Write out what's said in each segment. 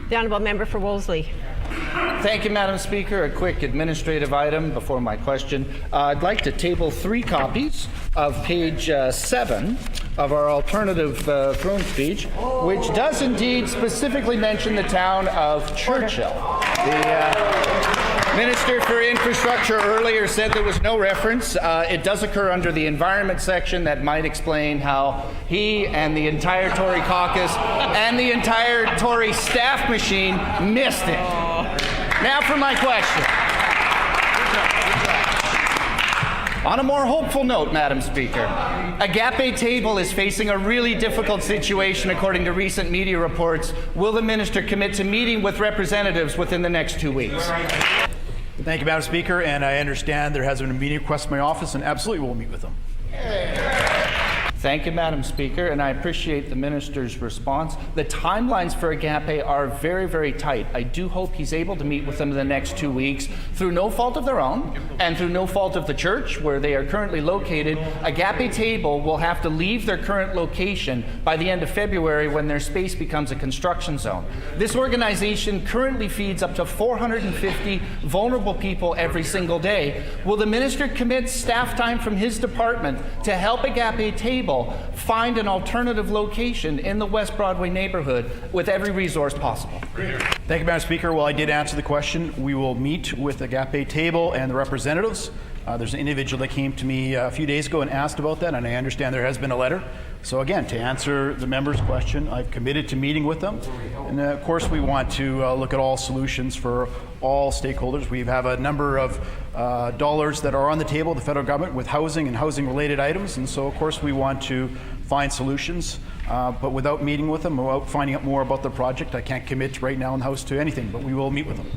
The Honourable Member for Wolseley. Thank you, Madam Speaker. A quick administrative item before my question. I'd like to table 3 copies of page 7 of our alternative throne speech, which does indeed specifically mention the town of Churchill. The Minister for Infrastructure earlier said there was no reference. It does occur under the environment section. That might explain how he and the entire Tory caucus and the entire Tory staff machine missed it. Now for my question. On a more hopeful note, Madam Speaker, Agape Table is facing a really difficult situation according to recent media reports. Will the minister commit to meeting with representatives within the next 2 weeks? Thank you, Madam Speaker, and I understand there has been a meeting request from my office, and absolutely we'll meet with them. Thank you, Madam Speaker, and I appreciate the minister's response. The timelines for Agape are very, very tight. I do hope he's able to meet with them in the next 2 weeks through no fault of their own and through no fault of the church where they are currently located. Agape Table will have to leave their current location by the end of February when their space becomes a construction zone. This organization currently feeds up to 450 vulnerable people every single day. Will the minister commit staff time from his department to help Agape Table find an alternative location in the West Broadway neighborhood with every resource possible? Thank you, Madam Speaker. Well, I did answer the question. We will meet with Agape Table and the representatives. There's an individual that came to me a few days ago and asked about that, and I understand there has been a letter. So again, to answer the member's question, I've committed to meeting with them. And of course, we want to look at all solutions for all stakeholders. We have a number of dollars that are on the table, the federal government, with housing and housing-related items. And so, of course, we want to find solutions. But without meeting with them, without finding out more about the project, I can't commit right now in the House to anything, but we will meet with them.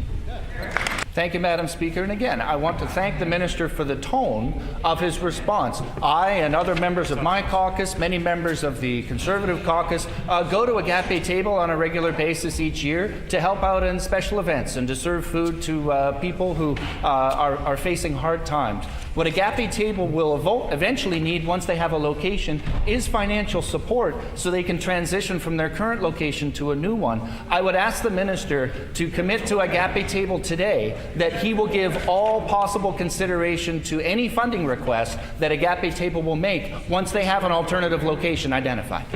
Thank you, Madam Speaker. And again, I want to thank the minister for the tone of his response. I and other members of my caucus, many members of the Conservative caucus, go to Agape Table on a regular basis each year to help out in special events and to serve food to people who are facing hard times. What Agape Table will eventually need once they have a location is financial support so they can transition from their current location to a new one. I would ask the minister to commit to Agape Table today that he will give all possible consideration to any funding request that Agape Table will make once they have an alternative location identified.